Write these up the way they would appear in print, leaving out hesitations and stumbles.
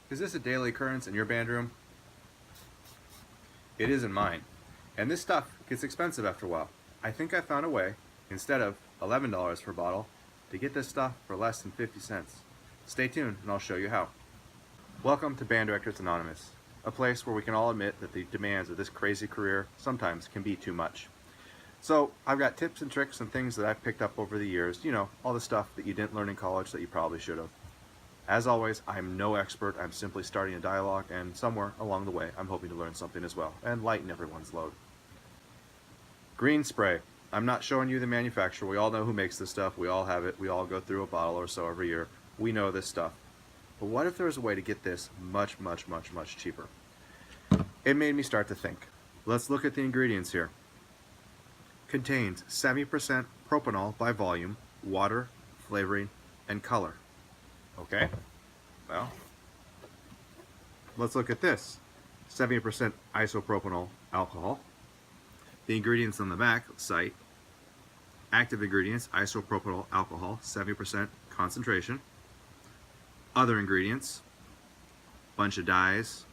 Is this a daily occurrence in your band room? It is in mine. And this stuff gets expensive after a while. I think I found a way, instead of $11 per bottle, to get this stuff for less than 50 cents. Stay tuned and I'll show you how. Welcome to Band Directors Anonymous, a place where we can all admit that the demands of this crazy career sometimes can be too much. So I've got tips and tricks and things that I've picked up over the years, you know, all the stuff that you didn't learn in college that you probably should have. As always, I'm no expert, I'm simply starting a dialogue, and somewhere along the way I'm hoping to learn something as well, and lighten everyone's load. Green spray. I'm not showing you the manufacturer, we all know who makes this stuff, we all have it, we all go through a bottle or so every year, we know this stuff. But what if there was a way to get this much cheaper? It made me start to think. Let's look at the ingredients here. Contains 70% propanol by volume, water, flavoring, and color. Okay, well, let's look at this. 70% isopropyl alcohol. The ingredients on the back cite active ingredients, isopropyl alcohol, 70% concentration. Other ingredients, bunch of dyes,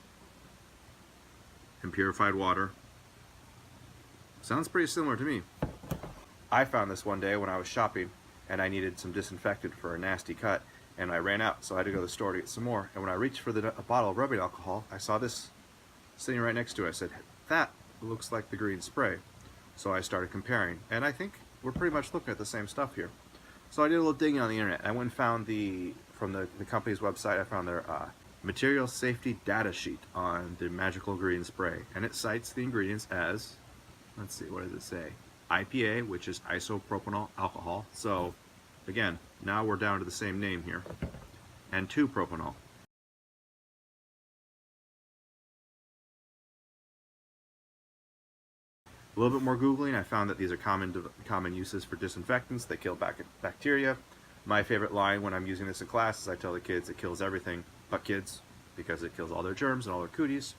and purified water. Sounds pretty similar to me. I found this one day when I was shopping and I needed some disinfectant for a nasty cut, and I ran out, so I had to go to the store to get some more. And when I reached for a bottle of rubbing alcohol, I saw this sitting right next to it. I said, that looks like the green spray. So I started comparing, and I think we're pretty much looking at the same stuff here. So I did a little digging on the internet. I went and found from the company's website, I found their material safety data sheet on the magical green spray. And it cites the ingredients as, let's see, what does it say? IPA, which is isopropyl alcohol. So again, now we're down to the same name here. And 2-propanol. A little bit more Googling, I found that these are common uses for disinfectants that kill bacteria. My favorite line when I'm using this in class is I tell the kids it kills everything but kids, because it kills all their germs and all their cooties.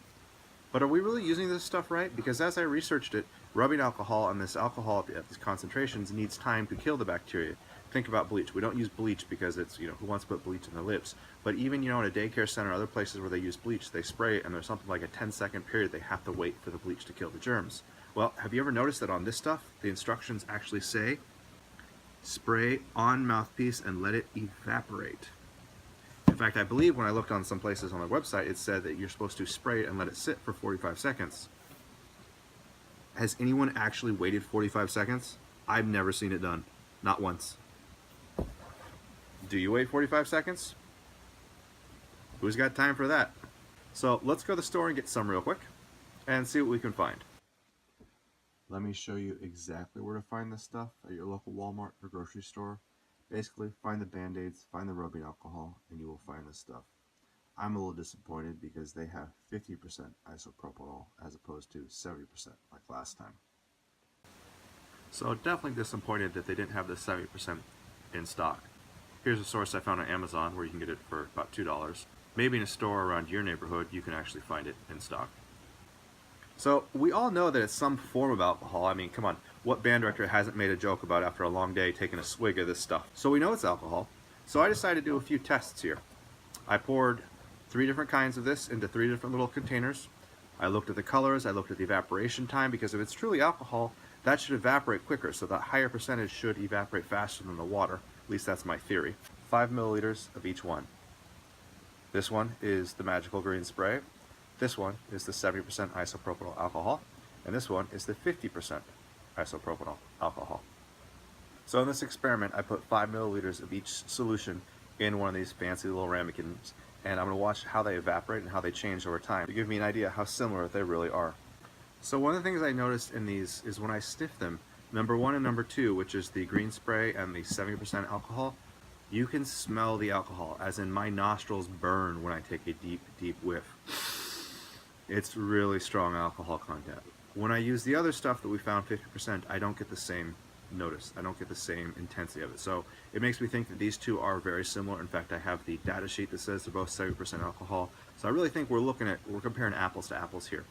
But are we really using this stuff right? Because as I researched it, rubbing alcohol and this alcohol at these concentrations needs time to kill the bacteria. Think about bleach. We don't use bleach because it's, you know, who wants to put bleach in their lips? But even, you know, in a daycare center or other places where they use bleach, they spray it and there's something like a 10-second period they have to wait for the bleach to kill the germs. Well, have you ever noticed that on this stuff, the instructions actually say, spray on mouthpiece and let it evaporate. In fact, I believe when I looked on some places on their website, it said that you're supposed to spray it and let it sit for 45 seconds. Has anyone actually waited 45 seconds? I've never seen it done. Not once. Do you wait 45 seconds? Who's got time for that? So let's go to the store and get some real quick and see what we can find. Let me show you exactly where to find this stuff at your local Walmart or grocery store. Basically, find the Band-Aids, find the rubbing alcohol, and you will find this stuff. I'm a little disappointed because they have 50% isopropyl as opposed to 70% like last time. So definitely disappointed that they didn't have the 70% in stock. Here's a source I found on Amazon where you can get it for about $2. Maybe in a store around your neighborhood you can actually find it in stock. So we all know that it's some form of alcohol. I mean, come on, what band director hasn't made a joke about after a long day taking a swig of this stuff? So we know it's alcohol. So I decided to do a few tests here. I poured 3 different kinds of this into 3 different little containers. I looked at the colors, I looked at the evaporation time, because if it's truly alcohol, that should evaporate quicker, so that higher percentage should evaporate faster than the water. At least that's my theory. 5 milliliters of each one. This one is the magical green spray. This one is the 70% isopropyl alcohol, and this one is the 50% isopropyl alcohol. So in this experiment, I put 5 milliliters of each solution in one of these fancy little ramekins, and I'm going to watch how they evaporate and how they change over time to give me an idea how similar they really are. So one of the things I noticed in these is when I sniff them, number 1 and number 2, which is the green spray and the 70% alcohol, you can smell the alcohol, as in my nostrils burn when I take a deep whiff. It's really strong alcohol content. When I use the other stuff that we found 50%, I don't get the same notice. I don't get the same intensity of it. So it makes me think that these two are very similar. In fact, I have the data sheet that says they're both 70% alcohol. So I really think we're comparing apples to apples here.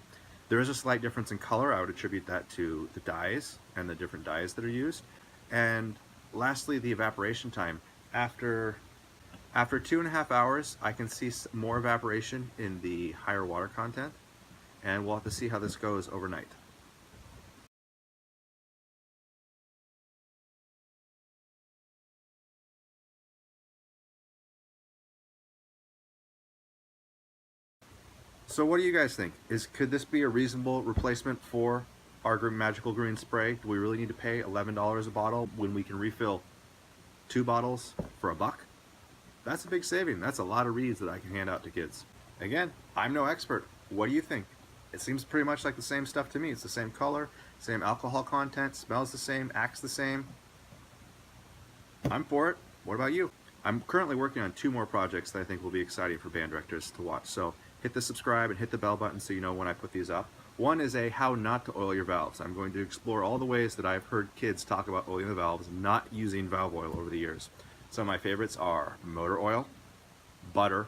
There is a slight difference in color. I would attribute that to the dyes and the different dyes that are used. And lastly, the evaporation time. After After 2.5 hours, I can see more evaporation in the higher water content, and we'll have to see how this goes overnight. So what do you guys think? Could this be a reasonable replacement for our magical green spray? Do we really need to pay $11 a bottle when we can refill 2 bottles for $1? That's a big saving. That's a lot of reeds that I can hand out to kids. Again, I'm no expert. What do you think? It seems pretty much like the same stuff to me. It's the same color, same alcohol content, smells the same, acts the same. I'm for it. What about you? I'm currently working on 2 more projects that I think will be exciting for band directors to watch. So hit the subscribe and hit the bell button so you know when I put these up. One is a how not to oil your valves. I'm going to explore all the ways that I've heard kids talk about oiling the valves, not using valve oil over the years. Some of my favorites are motor oil, butter,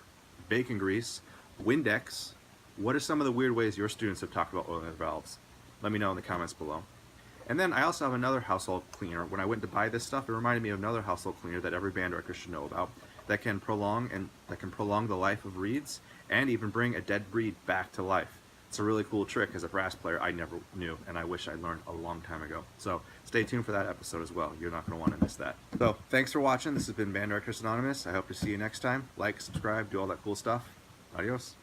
bacon grease, Windex. What are some of the weird ways your students have talked about oiling their valves? Let me know in the comments below. And then I also have another household cleaner. When I went to buy this stuff, it reminded me of another household cleaner that every band director should know about that can prolong the life of reeds and even bring a dead breed back to life. It's a really cool trick as a brass player I never knew, and I wish I learned a long time ago. So stay tuned for that episode as well. You're not going to want to miss that. So thanks for watching. This has been Band Directors Anonymous. I hope to see you next time. Like, subscribe, do all that cool stuff. Adios.